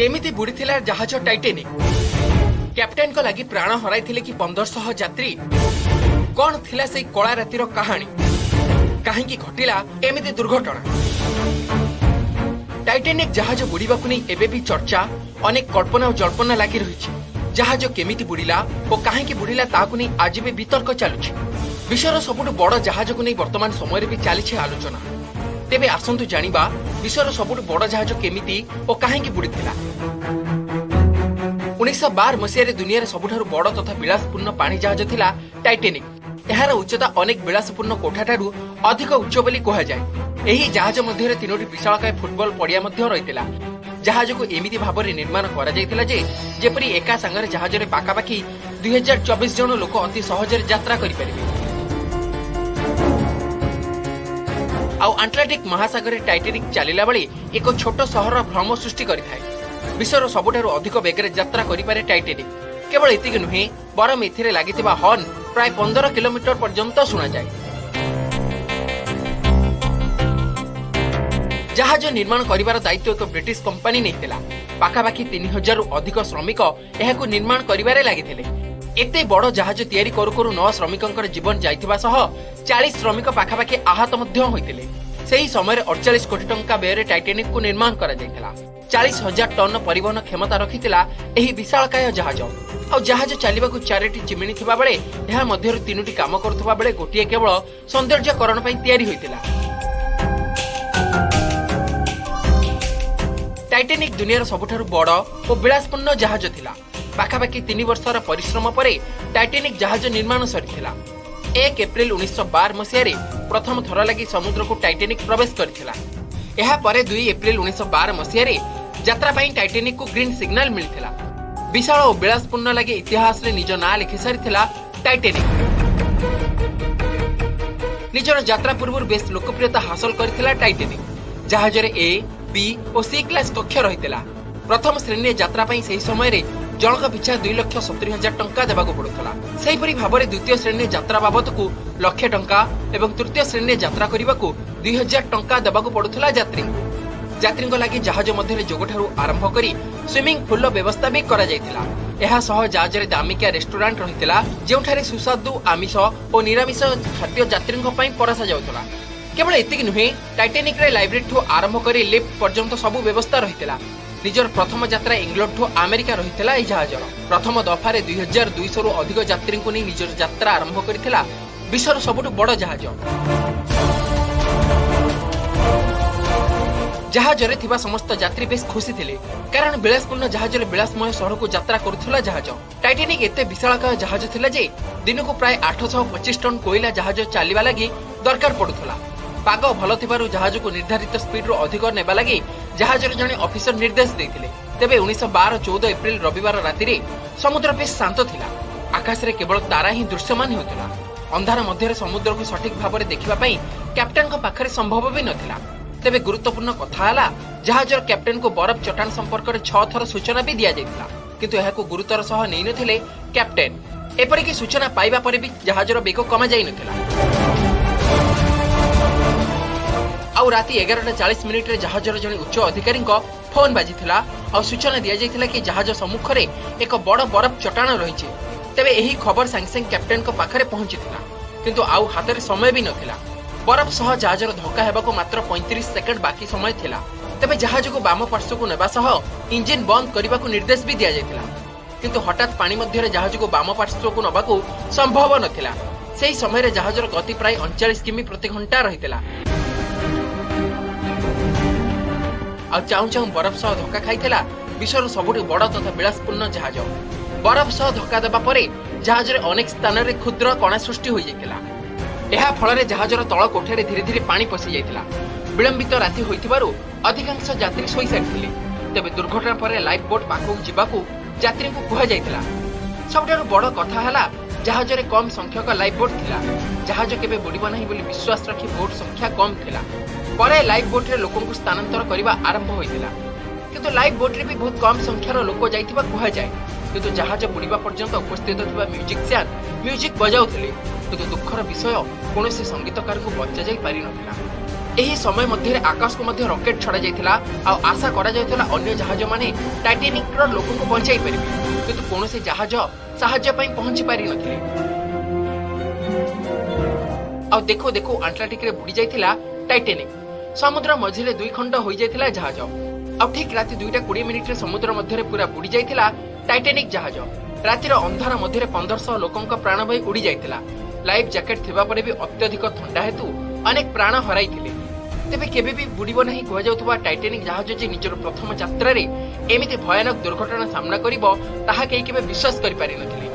केमिति बुड़ीथिला जहाज Titanic captain को लगी प्राण हराइथिले कि 1500 यात्री कौन थिला से कला रातिर कहानी कहीं घटिला एमिति दुर्घटना टाइटेनिक जहाज बुड़ीबाकु नहीं एबे भी चर्चा अनेक कल्पना और जल्पना लगी रही जहाज केमिति बुड़ीला और कहीं बुड़ीला ताकु नहीं आज भी वितर्क चलुछि विश्वर सबुठु बड़ जहाज को नहीं वर्तमान समय भी चली आलोचना तेबे आसंतु जानिबा विश्वर सबुठु बड़ जहाज केमिति और कहीं बुड़ीथिला 1912 मसीह दुनिया सबुठारु बड़ तथा विलासपूर्ण पानी जहाज थिला टाइटेनिक एहार उच्चता अनेक विलासपूर्ण कोठाठारु अधिक उच्च बोली कहा जाए एही जहाज मध्य तीनोटी विशालकाय फुटबॉल पड़िया मध्य रहितला जहाज को एमिति भाबरे निर्माण करा जायतिला जे जेपरि एका संगरे जहाज रे पाखापाखी 2024 जन लोक अति सहजरे यात्रा करि परिबे आउ अटलांटिक महासागर टाइटेनिक चलिला बेले एक छोट सहर भ्रम सृष्टि करिथाय विश्वर सबुठारु अधिक बेगरे यात्रा करि पारे टाइटेनिक केवल एतिक नुहे बरम एथिरे लागितिबा हॉर्न प्राय 15 किलोमीटर पर्यंत सुना जाए जहाज निर्माण करिवार दायित्व एक ब्रिटिश कंपनी नैतिला पाखापाखी 3000 रु अधिक श्रमिक एहाकु निर्माण करिवारे लागिथिले एते बड़ जहाज तैयारी करू करू 9 श्रमिकंकर जीवन जाइथिबा सह 40 श्रमिक पाखापाखी आहत मध्य होइतिले सेही समय 48 कोटी टंका व्यय टाइटेनिक को निर्माण करा जायथिला 40,000 टन परिवहन क्षमता रखिथिला एही विशालकाय जहाज आ जहाज चलिबाकु 4टी चिमिनी थिबा बेले एहा मध्यरु 3टी काम करूथबा बेले गोटिए केवल सौंदर्यकरण पई तैयारी होइतिला टाइटेनिक दुनियार सबुठारु बड़ और विलासपूर्ण जहाज थिला पाखापाखी 3 वर्षर परिश्रम परे टाइटेनिक जहाज निर्माण सरिथिला 1 एप्रिल 1912 मसीह प्रथम थर लगी समुद्र को टाइटेनिक प्रवेश करथिला एहा परे 2 एप्रिल 1912 मसीह यात्रा पई टाइटेनिक को ग्रीन सिग्नल मिलथिला विशाल और विलासपूर्ण लगे इतिहास रे निज ना लिखि सारिथिला टाइटेनिक निजर यात्रा पूर्व बेस लोकप्रियता हासिल करथिला टाइटेनिक जहाज रे ए बी और सी क्लास कक्ष रहितला प्रथम श्रेणी यात्रा पई सही समय रे जनक पिछा 2,70,000 टंका देबाकू पड़ुथला सेही परि भाबरे द्वितीय श्रेणी यात्रा बाबत को लाख टंका एवं तृतीय श्रेणी यात्रा करिबाकू 2,000 टंका देबाकू पड़ुथला यात्री लागि जहाज मध्य जोगठारु आरंभ करी स्विमिंग पूल व्यवस्था भी करा जायतिला एहा सह जहाज रे दामिकिया रेस्टोरेंट रहितला जेउठारे सुस्वादु आमिष और निरामिष खाद्य यात्री पई परसा जाउतला केवल एतिक नुहे टाइटेनिक रे लाइब्रेरी ठो आरंभ करी लिफ्ट पर्यंत सबु व्यवस्था रहितला निजर प्रथम यात्रा इंग्लैंड ठो अमेरिका रहितला ए जहाज प्रथम दफा रे 2200 रु अधिक यात्री को नै निजर यात्रा आरंभ करितला विश्वर सबुठु बड़ जहाज जहाज रे थिबा समस्त यात्री बेस खुशी थिले कारण विलासपूर्ण जहाज रे विलासमय शहर को यात्रा करुथला जहाज टाइटेनिक एते विशालकाय जहाज थिला जे दिन को प्राय 825 टन कोयला जहाज चलिबा लागि दरकार पडुथला पाग भल थिबारु जहाज को निर्धारित स्पीड रो अधिक नेबा लागि जहाज रे जने ऑफिसर निर्देश देथिले तेबे 1912 14 एप्रिल रविवार राति रे समुद्र बेस शांत थिला आकाश रे केवल तारा ही दृश्यमान होतिला अंधार मध्य रे समुद्र को सठिक भाबरे देखिबा पई कैप्टेन को पाखरे संभव भी नथिला तेबे गुरुत्वपूर्ण कथा हला जहाज कैप्टेन को बरफ चट्टान संपर्क रे 6 थर सूचना भी दिया जायतिला किंतु एहाको गुरुतर सह नै नथिले कैप्टेन एपरि कि सूचना पाइबा परे भी जहाज रो बेग कमा जाय नथिला आउ राति 11:40 रे जहाज रो जने उच्च अधिकारी को फोन बाजिथिला आ सूचना दिया जायतिला कि जहाज सम्मुख रे एक बड़ बरफ चट्टान रहिछि तेबे एही खबर संग संग कैप्टेन को पाखरे पहुंचिथिला किंतु आउ हाथ रे समय भी नथिला बरफ सह जहाज धक्का हेबाको मात्र 35 सेकंड बाकी समय थिला तेबे जहाज को बाम पार्श्व को नेबा सह इंजिन बंद करबाको निर्देश भी दिया जायतिला किंतु हठात पानी मध्य जहाज को बाम पार्श्व को नबाको संभव नथिला सेही समय रे जहाज गति प्राय 39 किमी प्रति घंटा रहितला आ चाउ चाउ बरफ सह धक्का खाइथिला विश्वर सबुठु बड़ तथा विलासपूर्ण जहाज बरफ सह धक्का देबा परे जहाज रे अनेक स्थान रे क्षुद्र कणा सृष्टि होई जायतिला एहा फଳରେ जहाजर तଳ कोठरे धीरे धीरे पानी पसि जायतिला विलंबित राति होइथिबारु अधिकांश यात्री सोई सारिथिले तेबे दुर्घटना परे लाइफ बोट पाखु जिबाकू यात्री को कुहा जायतिला सबठारु बड़ कथा हला जहाज रे कम संख्यक लाइफ बोट थिला जहाज केबे बुडीबो नाही बोली विश्वास रखी बोट संख्या कम थिला परे लाइफ बोट रे लोकन को स्थानांतर करबा आरंभ होइतिला किंतु लाइफ बोट रे भी बहुत कम संख्यार लोक जायतिबा कुहा जाय किंतु जहाज बुडीबा पर्यंत उपस्थित थिबा म्यूजिशियन म्यूजिक बजाउथिले किंतु दुखर विषय कौन से संगीतकार को बचा जाई पारि नथिला ଏହି ସମୟ ମଧ୍ୟରେ ଆକାଶକୁ ମଧ୍ୟ ରକେଟ୍ ଛଡ଼ାଯାଇଥିଲା ଆଉ ଆଶା କରାଯାଉଥିଲା ଅନ୍ୟ ଜାହାଜ ମାନେ ଟାଇଟାନିକ୍ର ଲୋକଙ୍କୁ ବଞ୍ଚାଇ ପାରିବେ, କିନ୍ତୁ କୌଣସି ଜାହାଜ ସାହାଯ୍ୟ ପାଇଁ ପହଞ୍ଚି ପାରିନଥିଲେ। ଆଉ ଦେଖୁ ଦେଖୁ ଆଣ୍ଟଲାଣ୍ଟିକରେ ବୁଡ଼ି ଯାଇଥିଲା ଟାଇଟାନିକ୍। ସମୁଦ୍ର ମଝିରେ ଦୁଇ ଖଣ୍ଡ ହୋଇଯାଇଥିଲା ଜାହାଜ। ଆଉ ଠିକ୍ ରାତି 2:20 ସମୁଦ୍ର ମଧ୍ୟରେ ପୁରା ବୁଡ଼ି ଯାଇଥିଲା ଟାଇଟାନିକ୍ ଜାହାଜ। ରାତିର ଅନ୍ଧାର ମଧ୍ୟରେ 1500 ଲୋକଙ୍କ ପ୍ରାଣ ଭୟ ଉଡ଼ି ଯାଇଥିଲା। ଲାଇଫ୍ ଜ୍ୟାକେଟ୍ ଥିବା ପରେ ବି ଅତ୍ୟଧିକ ଥଣ୍ଡା ହେତୁ ଅନେକ ପ୍ରାଣ ହରାଇଥିଲେ। ତେବେ କେବେ ବି ବୁଡ଼ିବ ନାହିଁ କୁହାଯାଉଥିବା ଟାଇଟାନିକ୍ ଜାହାଜ ଯେ ନିଜର ପ୍ରଥମ ଯାତ୍ରାରେ ଏମିତି ଭୟାନକ ଦୁର୍ଘଟଣା ସାମ୍ନା କରିବ ତାହା କେହି କେବେ ବିଶ୍ୱାସ କରିପାରିନଥିଲେ।